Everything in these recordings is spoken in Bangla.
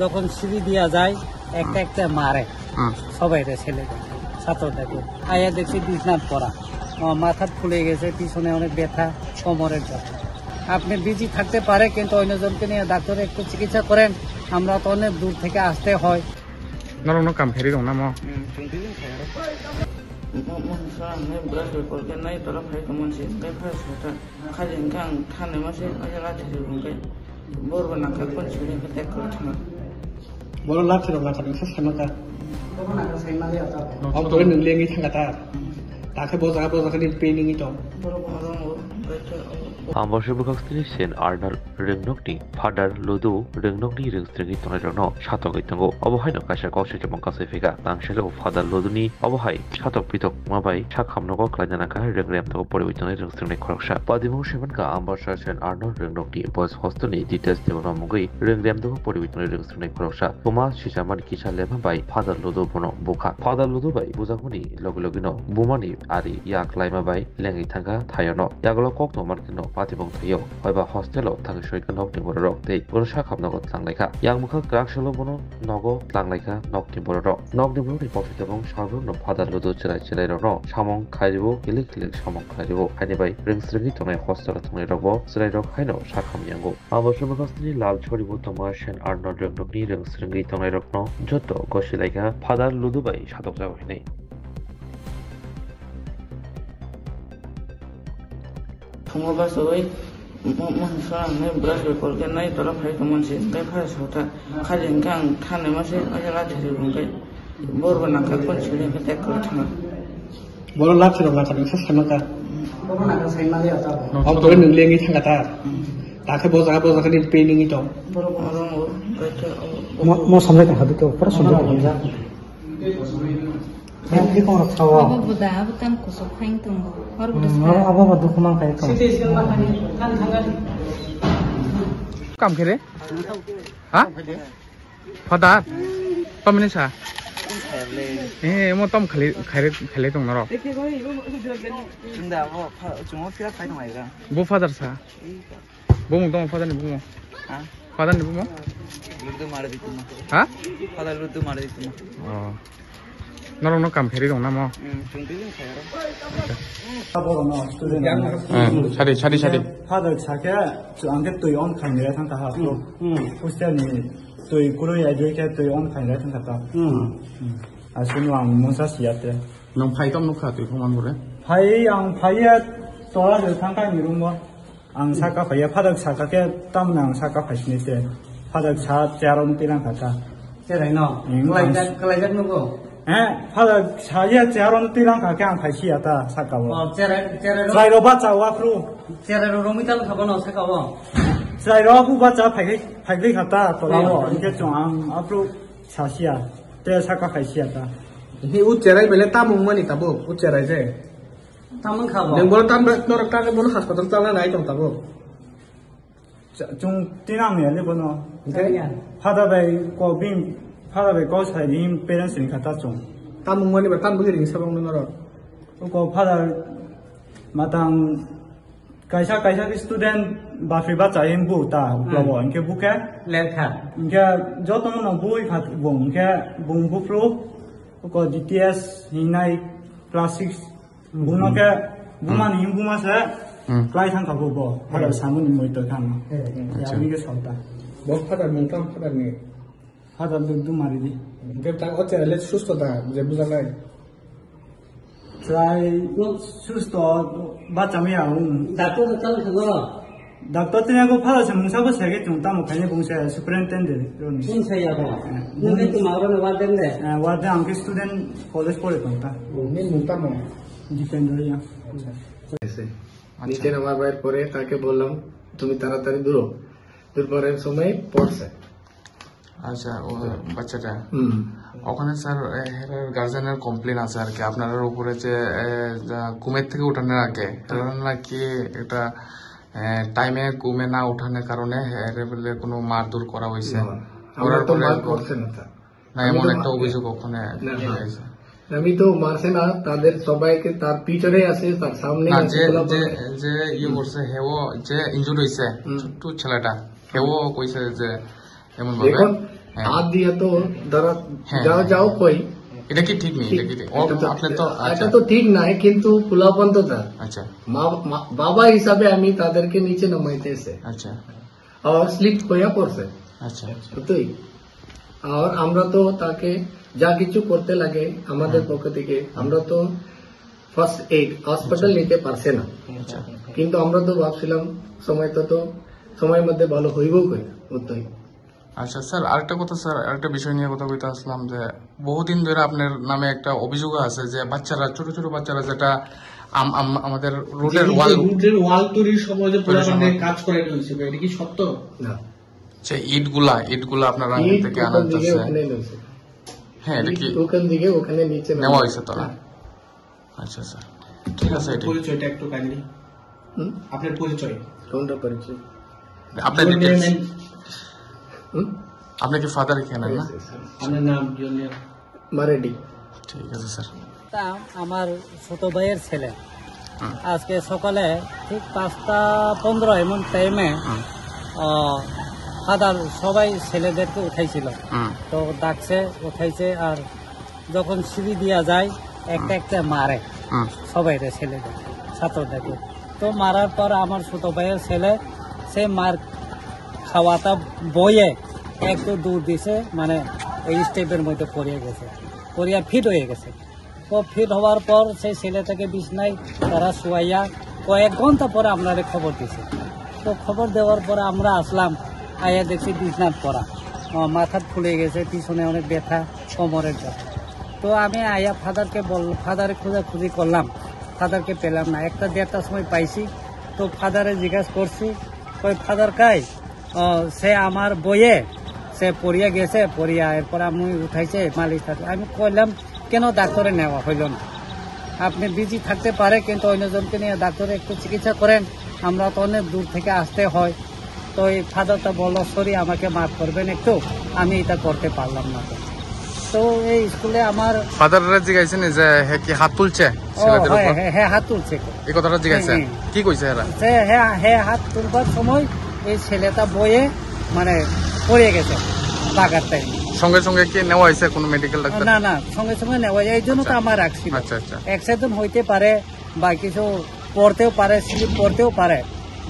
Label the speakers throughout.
Speaker 1: যখন সিঁড়ি দিয়া যায় একটা একটা মারে সবাই ছেলেদের ছাত্রটাকে আয়া দেখছি বিছনাথ পড়া মাথা ফুলে গেছে, পিছনে অনেক ব্যথা, কোমরের ব্যথা। আপনি বিজি থাকতে পারে কিন্তু অন্যজনকে নিয়ে ডাক্তারে একটু চিকিৎসা করেন, আমরা তো অনেক দূর থেকে আসতে হয়।
Speaker 2: নরম কাম ফেরি দं না
Speaker 3: বড় লাভ ছিল না কারণ সামনে অন্তরে লেঙ্গি থাকাটা তাকে বোঝাকে পেইনিংই তো
Speaker 4: Ambassador Bukakstini Sen Arnal Ringnokni Fadar Ludu Ringnokni Ringstringi Tonarano Shatok Itango Obohai no Kasha Koshi Jamon Kasifika Tangshelo Fadar Luduni Obohai Shatok Pitok Mabai Shakhamnogo Klajanaka Ringrem to Porivitan Ringstringi Kroksha Padimu Shivanka Ambassador Sen Arnal Ringnokni Boys Hostoni Details Devonomugui Ringrem to Porivitan Ringstringi Kroksha Puma Shishaman Kisha Lema by Fadar Ludu Bono Buka Fadar Ludu by Buzahuni Logologino Bumani Ari Yak Laima by Lengitanga Tayano Yagolo Kokno Markino Patibong Tayo, Hoba Hostelo, Tangshoika Nokti Borok, they Urusha Kamnogo Tlangleka, Yangmuka Graksholo Bono, Nogo, Tlangleka, Nokti Borok, Nokti Buri Pokitabong, Sharbu, no Pada Ludo Chile, no, Shamon Kaibo, Ilik Shamon Kaibo, Hanibai, brings the hit on a hostel at Tonerobo, Zerok Hino, Shakam Yango. Ambassador Lal Choribu Tomash and Arnold Rogni, Stringi Tonerokno, Joto, Goshileka, Pada Ludubai, Shadow Zawine.
Speaker 5: Tomaba sawai monsa ne brush record ke nai taraf hai to monse kai pha sota khalin kang thane mase ajala dhiri bungai bor bana ka kon chhire ke tek kar thana
Speaker 3: বড় লাভ ছিল না কারণ সামনে অন্তরে লেঙ্গি থাকাটা তাকে বোঝাকে পেইনিংই তো mo samle ta hadu to par samle ta ja Ini kau nak sawa.
Speaker 6: Apa budak bukan kusuk kain tunggu. Baru budak.
Speaker 3: Apa batu kumang kayak tu.
Speaker 2: কাম খেলে হা ফদার তম মিনে সা এ মো তম খালি দं না র বো ফাদার সা বো মো দं father ni bumo father ni bumo
Speaker 5: ludu mare dituma
Speaker 2: ha
Speaker 5: father ludu mare dituma
Speaker 2: নরম কাম ফেরি দं না মো সারি
Speaker 3: ফাদার সাকে আঙ্কে তুই অন খাইরে থাকা হা হোস্টেলনি তুই কুরুই আইজকে তুই অন খাইরে থাকা আসুন আং মসা সিয়াতে
Speaker 2: নং ফাই তম নখা তুই ফমান করে
Speaker 3: ফাই আং ফাইয়া তোরা যে থাকা নিরুম আং সাকা ফাইয়া ফাদার সাকাকে তাম নাং সাকা ফাইসনিতে ফাদার সা চারন তিরাং থাকা
Speaker 1: যেরাই ন গলাইজাক নগো
Speaker 3: ফাদার সাইয়া চারন তিরাং থাকা আং ফাইসিয়াতা সাকাবো
Speaker 1: চেরাই
Speaker 3: যাইরো বাচ্চা ওয়াফরু
Speaker 1: চেরাই রমিতাল খাবো না সাকাবো
Speaker 3: যাইরো বু বাচ্চা ফাইগলি খাতা তোলাবো ইনকে চং আং আফরু সাসিয়া তে সাকা ফাইসিয়াতা
Speaker 7: Ini ucerai bela tamu mani tabo ucerai je.
Speaker 1: Tamu খাবো
Speaker 7: Yang boleh tambah norak tak boleh hospital tak lah naik dong tabo.
Speaker 3: 좀 띠나면 일본어 하다 배 고빈 하다 배 고사님 베런스니 갔다 좀
Speaker 7: Tamu mani bertam begini sabang norak.
Speaker 3: 고 파다 마당 가이사 스튜던트 바피 바자 임부 다 글로버 인게 부케
Speaker 1: লেখা
Speaker 3: 인게 저토는 부이 가 봉게 봉부 프로 고 DTS 히나이 클래식스 부나게 부만 임부마세 클라이상 가고 뭐 하다 사무님 뭐 있다 간 야미게 살다
Speaker 7: Bos pada mungkin pada ni.
Speaker 3: 하다 도 말이지
Speaker 7: Dia tak ucerai let susto dah je bukan lagi.
Speaker 3: 트라이 수스도 맞자미야
Speaker 1: doctor চাল খাবো
Speaker 3: 닥터트냐고 파다서 문사고 세계 좀 따모 관리 봉사 슈퍼인텐데 그러니
Speaker 1: 신사야고 근데 또 마을은 와den데
Speaker 3: 와데 안게 스튜던트 কলেজ পড়ে তো
Speaker 7: Ini mungkin mau.
Speaker 3: ডিপেন্ডরিয়া
Speaker 7: নিচে নামার বাইর পরে তাকে বললাম তুমি তাড়াতাড়ি দূর পরের সময় পড়ছে
Speaker 2: আচ্ছা ও বাচ্চাটা ওখানে স্যার গার্জেনের কমপ্লেন আছে আর কি আপনার উপরে যে ঘুমের থেকে উঠানোর আগে নাকি এটা টাইমে ঘুমে না উঠানোর কারণে কোনো মারধর করা হয়েছে
Speaker 7: আমরা তো মার করছে না
Speaker 2: এমন একটা অভিযোগ ওখানে হয়েছে
Speaker 7: আমি তো মারছে না তাদের সবাইকে তার পিছনে আছে তার সামনে
Speaker 2: যে ইয়ে করছে হেও যে ইনজুর হয়েছে ছোট্ট ছেলেটা হেও কইছে যে এমন ভাবে
Speaker 7: हाथ दिया तो धरा जाओ जाओ कोई
Speaker 2: এটা কি ঠিক নেই? এটা কি ঠিক? আপনি তো
Speaker 7: এটা তো ঠিক নাই, কিন্তু পোলাপন তো তার
Speaker 2: আচ্ছা
Speaker 7: বাবা হিসাবে আমি তাদেরকে নিচে নামাইতেছে
Speaker 2: আচ্ছা
Speaker 7: আর স্লিপ হইয়া পড়ছে
Speaker 2: আচ্ছা
Speaker 7: তুই। আর আমরা তো তাকে যা কিছু করতে লাগে আমাদের পক্ষ থেকে, আমরা তো ফার্স্ট এইড হসপিটাল নিতে পারছে না, কিন্তু আমরা তো ভাবছিলাম সময়ের মধ্যে ভালো হইব কই ওই।
Speaker 2: আচ্ছা স্যার, আরেকটা কথা স্যার, আরেকটা বিষয় নিয়ে কথা বলতে আসলাম যে বহুদিন ধরে আপনার নামে একটা অভিযোগ আছে যে বাচ্চারা, ছোট ছোট বাচ্চারা যেটা আমাদের রোডের
Speaker 8: ওয়াল তৈরির সময় যে পোলাপানে কাজ করে হয়েছে, এটা কি সত্য?
Speaker 7: না,
Speaker 2: যে ইটগুলা আপনার আগে থেকে আনতেছে, হ্যাঁ এটা কি
Speaker 7: ওখান থেকে ওখানে নিচে
Speaker 2: নেওয়া হয়েছে তোলা? আচ্ছা স্যার, ঠিক আছে।
Speaker 8: পরিচয়টা একটু কাইন্ডলি, আপনার পরিচয়।
Speaker 7: কোনটা পরিচয়?
Speaker 2: আপনার ডিটেইলস। আপনি কি ফাদার এখানে না?
Speaker 8: আপনার নাম
Speaker 7: মারেডি।
Speaker 2: ঠিক আছে স্যার।
Speaker 1: আমার ছোট ভাইয়ের ছেলে আজকে সকালে ঠিক 5:15 এমন টাইমে ফাদার সবাই ছেলেদেরকে উঠাইছিল, তো ডাকছে, উঠাইছে, আর যখন সিঁড়ি দিয়া যায় একটা একটা মারে সবাই ছেলেদের, ছাত্রদেরকে। তো মারার পর আমার ছোট ভাইয়ের ছেলে সে মার খাওয়াটা বইয়ে একটু দূর দিছে, মানে ওই স্টেপের মধ্যে পড়িয়ে গেছে, পড়িয়া ফিট হয়ে গেছে। তো ফিট হওয়ার পর সেই ছেলেটাকে বিছনায় তারা শুয়াইয়া কয়েক ঘন্টা পরে আপনাদের খবর দিছে। তো খবর দেওয়ার পরে আমরা আসলাম, আয়া দেখছি বিছনাথ পড়া, মাথা ফুলে গেছে, পিছনে অনেক ব্যথা, কোমরের ব্যথা। তো আমি আয়া ফাদারে খোঁজাখুঁজি করলাম, ফাদারকে পেলাম না। 1-1:30টার সময় পাইছি, তো ফাদারে জিজ্ঞাসা করছি, ওই ফাদার কাই? সে আমার বইয়ে সে পড়িয়া গেছে, পড়িয়া এরপর আমি উঠাইছে মালিক থাকে। আমি কইলাম কেন ডাক্তারে নেওয়া হইল না? আপনি বিজি থাকতে পারে, কিন্তু অন্যজনকে নিয়ে ডাক্তারে একটু চিকিৎসা করেন, আমরা তো অনেক দূর থেকে আসতে হয়। তো এই ফাদারটা বলল, সরি আমাকে মাফ করবেন একটু, আমি এটা করতে পারলাম না। তো এই স্কুলে আমার
Speaker 2: ফাদাররা জিজ্ঞাসেন যে হে কি হাত তুলছে ছেলেদের উপর?
Speaker 1: হ্যাঁ, হাত তুলছে।
Speaker 2: এই কথাটা জিজ্ঞাসা কি কইছে এরা?
Speaker 1: হ্যাঁ, হাত তুলবার সময় এই ছেলেটা বইয়ে মানে পড়ে গেছে বাগার টাইম।
Speaker 2: সঙ্গে সঙ্গে কি নেওয়া হয়েছে কোনো মেডিকেল ডাক্তার?
Speaker 1: না, সঙ্গে সঙ্গে নেওয়া যায়, এই জন্য তো আমার রাখছি।
Speaker 2: আচ্ছা আচ্ছা,
Speaker 1: অ্যাক্সিডেন্ট হইতে পারে বা কিছু পড়তেও পারে, স্লিপ পড়তেও পারে,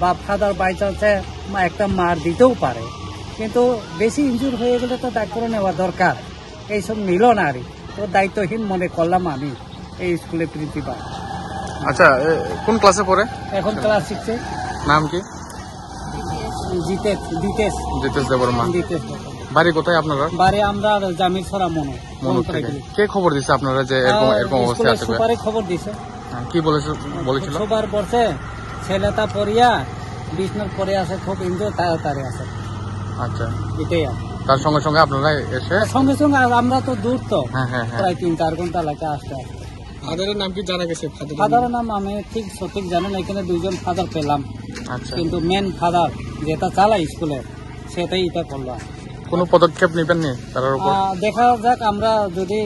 Speaker 1: বা ফাদার বাই চান্সে একটা মার দিতেও পারে, কিন্তু বেশি ইনজুর হয়ে গেলে তো ডাক্তার নেওয়া দরকার। এইসব নিল না, আর তো দায়িত্বহীন মনে করলাম আমি এই স্কুলের প্রিন্সিপাল।
Speaker 2: আচ্ছা, কোন ক্লাসে পড়ে
Speaker 1: এখন? ক্লাস 6-এ।
Speaker 2: নাম কি?
Speaker 1: জিতেশ
Speaker 2: দেববর্মা। বাড়ি কোথায় আপনারা?
Speaker 1: বাড়ি আমরা জামির ছড়া মনো
Speaker 2: থেকে। কে খবর দিছে আপনারা যে এরকম অবস্থা আছে?
Speaker 1: সুপারে খবর দিছে।
Speaker 2: কি বলেছিল?
Speaker 1: সুপার বলছে ছেলেটা পড়িয়া বিছনার পরে আছে, খুব ইনজুর, তাড়াতাড়ি আছে।
Speaker 2: আচ্ছা,
Speaker 1: এটাই।
Speaker 2: তার সঙ্গে সঙ্গে আপনারা এসে?
Speaker 1: সঙ্গে সঙ্গে, আমরা তো দূর, তো
Speaker 2: হ্যাঁ,
Speaker 1: প্রায় 3-4 ঘন্টা লাগে আসতে।
Speaker 2: ফাদারের নাম কি জানা গেছে?
Speaker 1: ফাদারের নাম আমি ঠিক সঠিক জানি না, এখানে 2জন ফাদার পেলাম।
Speaker 2: আচ্ছা,
Speaker 1: কিন্তু মেন ফাদার যেটা চালায় স্কুলে সেটাই এটা করলো।
Speaker 2: কোনো পদক্ষেপ নেবেন নি তার উপর?
Speaker 1: দেখা যাক, আমরা যদি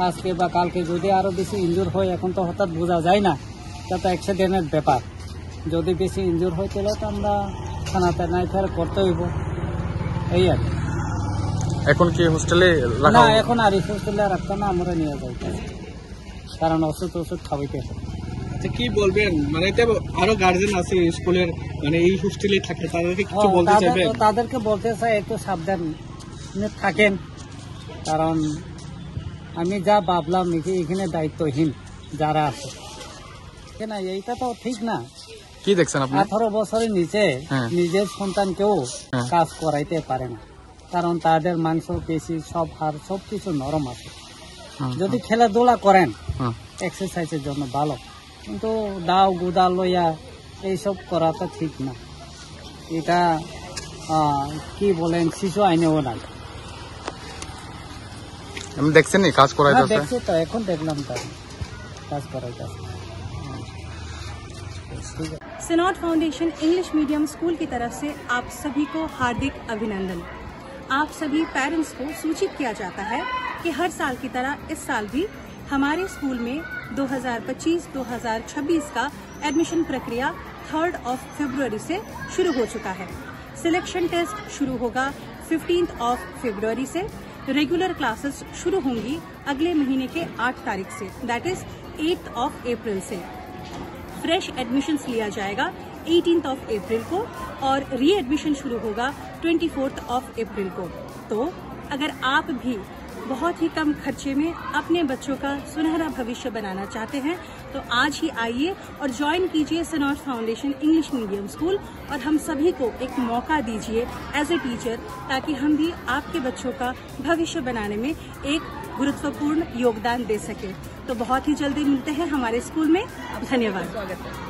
Speaker 1: আজকে বা কালকে যদি আরো বেশি ইনজুর হয়, এখন তো হঠাৎ বোঝা যায় না, এটা তো অ্যাক্সিডেন্টের ব্যাপার। যদি বেশি ইনজুর হয় তাহলে তো আমরা থানাতে নাই ফের করতে হইব, এই আর।
Speaker 2: এখন কি হোস্টেলে
Speaker 1: না, এখন আর হোস্টেলে রাখতাম না, আমরা নিয়ে যাই, কারণ ওষুধ খাওয়াইতে।
Speaker 8: আচ্ছা, কি বলবেন, মানে আরো গার্জেন আছে স্কুলের, মানে এই হোস্টেলে থাকে, তাদেরকে কিছু বলতে চাইবেন?
Speaker 1: তাদেরকে বলতে চাই একটু সাবধান থাকেন, কারণ আমি যা ভাবলাম এখানে দায়িত্বহীন যারা আছে, এইটা তো ঠিক না।
Speaker 2: কি দেখছেন আপনি?
Speaker 1: 18 বছরের নিচে নিজের সন্তানকেও কাজ করাইতে পারে না, কারণ তাদের মাংস পেশি সব হাড় সবকিছু নরম আছে। যদি খেলাধুলা করেন এক্সারসাইজের জন্য ভালো, কিন্তু দাও গুদা লইয়া এইসব করাটা ঠিক না। এটা কি বলেন, শিশু আইনেও না।
Speaker 2: আমি দেখছেন কাজ করাইতেছে?
Speaker 1: দেখছি তো, এখন দেখলাম তার কাজ করাইতেছে।
Speaker 9: सिनॉट फाउंडेशन इंग्लिश मीडियम स्कूल की तरफ से आप सभी को हार्दिक अभिनंदन। आप सभी पेरेंट्स को सूचित किया जाता है कि हर साल की तरह इस साल भी हमारे स्कूल में 2025-2026 का एडमिशन प्रक्रिया 3 फरवरी से शुरू हो चुका है। सिलेक्शन टेस्ट शुरू होगा 15 फरवरी से। रेगुलर क्लासेस शुरू होंगी अगले महीने के 8 तारीख से, दैट इज 8 अप्रैल से। फ्रेश एडमिशन्स लिया जाएगा 18 अप्रैल को और री एडमिशन शुरू होगा 24 अप्रैल को। तो अगर आप भी बहुत ही कम खर्चे में अपने बच्चों का सुनहरा भविष्य बनाना चाहते हैं तो आज ही आइए और ज्वाइन कीजिए सिनॉर्थ फाउंडेशन इंग्लिश मीडियम स्कूल और हम सभी को एक मौका दीजिए एज ए टीचर, ताकि हम भी आपके बच्चों का भविष्य बनाने में एक गुरुत्वपूर्ण योगदान दे सके। तो बहुत ही जल्दी मिलते हैं हमारे स्कूल में। धन्यवाद।